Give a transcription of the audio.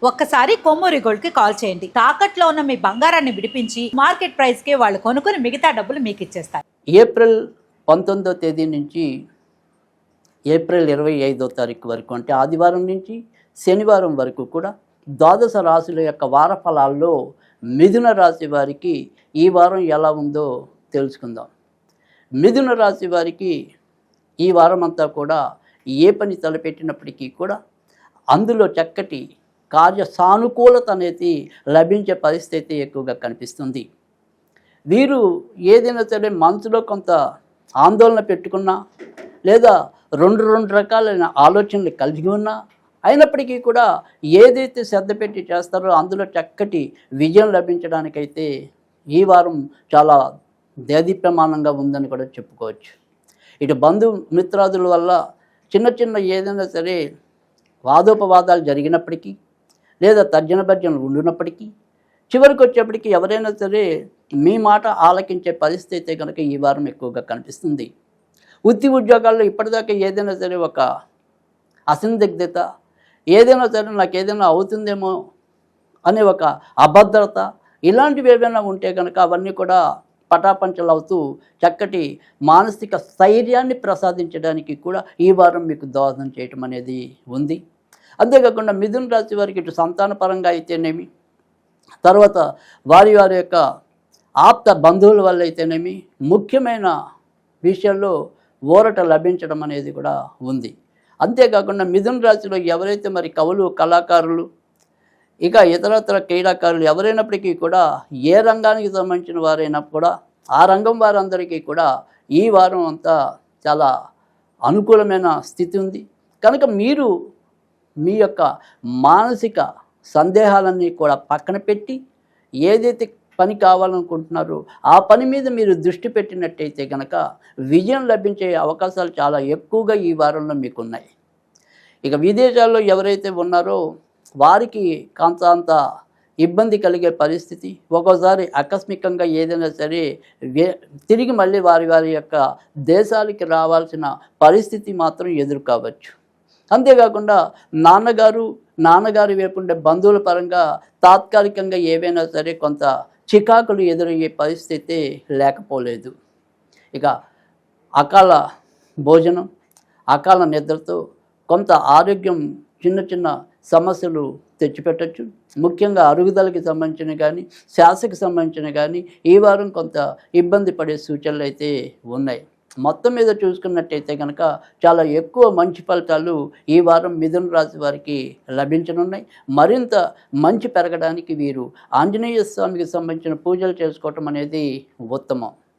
ఒక్కసారి కొమ్మూరి గోల్డ్ కి కాల్ చేయండి. తాకట్లో ఉన్న మీ బంగారాన్ని విడిపించి మార్కెట్ ప్రైస్ కి వాళ్ళు కొనుక్కుని మిగతా డబ్బులు మీకు ఇచ్చేస్తారు. ఏప్రిల్ 19వ తేదీ నుంచి ఏప్రిల్ 25వ తారీఖు వరకు అంటే ఆదివారం నుంచి శనివారం వరకు కూడా ద్వాదశ రాశుల యొక్క వార ఫలాల్లో మిథున రాశి వారికి ఈ వారం ఎలా ఉందో తెలుసుకుందాం. మిథున రాశి వారికి ఈ వారం అంతా కూడా ఏ పని తలపెట్టినప్పటికీ కూడా అందులో చక్కటి కార్య సానుకూలత అనేది లభించే పరిస్థితి ఎక్కువగా కనిపిస్తుంది. వీరు ఏదైనా సరే మనసులో కొంత ఆందోళన పెట్టుకున్నా లేదా రెండు రకాలైన ఆలోచనలు కలిగి ఉన్నా అయినప్పటికీ కూడా ఏదైతే శ్రద్ధ పెట్టి చేస్తారో అందులో చక్కటి విజయం లభించడానికైతే ఈ వారం చాలా దేదీప్యమానంగా ఉందని కూడా చెప్పుకోవచ్చు. ఇటు బంధుమిత్రాదుల వల్ల చిన్న ఏదైనా సరే వాదోపవాదాలు జరిగినప్పటికీ లేదా తర్జన భర్జనలు ఉండినప్పటికీ చివరికి వచ్చేప్పటికీ ఎవరైనా సరే మీ మాట ఆలకించే పరిస్థితి కనుక ఈ వారం ఎక్కువగా కనిపిస్తుంది. ఉద్యోగాల్లో ఇప్పటిదాకా ఏదైనా సరే ఒక అసందిగ్ధత, ఏదైనా సరే నాకు ఏదైనా అవుతుందేమో అనే ఒక అభద్రత, ఇలాంటివి ఏవైనా ఉంటే కనుక అవన్నీ కూడా పటాపంచలు అవుతూ చక్కటి మానసిక స్థైర్యాన్ని ప్రసాదించడానికి కూడా ఈ వారం మీకు దోహదం చేయటం అనేది ఉంది. అంతేకాకుండా మిథున రాశి వారికి ఇటు సంతానపరంగా అయితేనేమి, తర్వాత వారి యొక్క ఆప్త బంధువుల వల్ల అయితేనేమి ముఖ్యమైన విషయాల్లో ఊరట లభించడం అనేది కూడా ఉంది. అంతేకాకుండా మిథున రాశిలో ఎవరైతే మరి కవులు, కళాకారులు, ఇక ఇతరత్ర క్రీడాకారులు ఎవరైనప్పటికీ కూడా ఏ రంగానికి సంబంధించిన వారైనా కూడా ఆ రంగం వారందరికీ కూడా ఈ వారం అంతా చాలా అనుకూలమైన స్థితి ఉంది. కనుక మీరు మీ యొక్క మానసిక సందేహాలన్నీ కూడా పక్కన పెట్టి ఏదైతే పని కావాలనుకుంటున్నారో ఆ పని మీద మీరు దృష్టి పెట్టినట్టయితే కనుక విజయం లభించే అవకాశాలు చాలా ఎక్కువగా ఈ వారంలో మీకున్నాయి. ఇక విదేశాల్లో ఎవరైతే ఉన్నారో వారికి కాంతాంత ఇబ్బంది కలిగే పరిస్థితి, ఒక్కోసారి ఆకస్మికంగా ఏదైనా సరే తిరిగి మళ్ళీ వారి యొక్క దేశాలకి రావాల్సిన పరిస్థితి మాత్రం ఎదురు కావచ్చు. అంతేకాకుండా నాన్నగారి వైపు ఉండే బంధువుల పరంగా తాత్కాలికంగా ఏవైనా సరే కొంత చికాకులు ఎదురయ్యే పరిస్థితి లేకపోలేదు. ఇక అకాల భోజనం, అకాల నిద్రతో కొంత ఆరోగ్యం చిన్న సమస్యలు తెచ్చిపెట్టచ్చు. ముఖ్యంగా అరుగుదలకి సంబంధించిన కానీ శ్వాసకి సంబంధించిన కానీ ఈ వారం కొంత ఇబ్బంది పడే సూచనలు అయితే ఉన్నాయి. మొత్తం మీద చూసుకున్నట్టయితే కనుక చాలా ఎక్కువ మంచి ఫలితాలు ఈ వారం మిథున రాశి వారికి లభించనున్నాయి. మరింత మంచి పెరగడానికి వీరు ఆంజనేయ స్వామికి సంబంధించిన పూజలు చేసుకోవటం అనేది ఉత్తమం.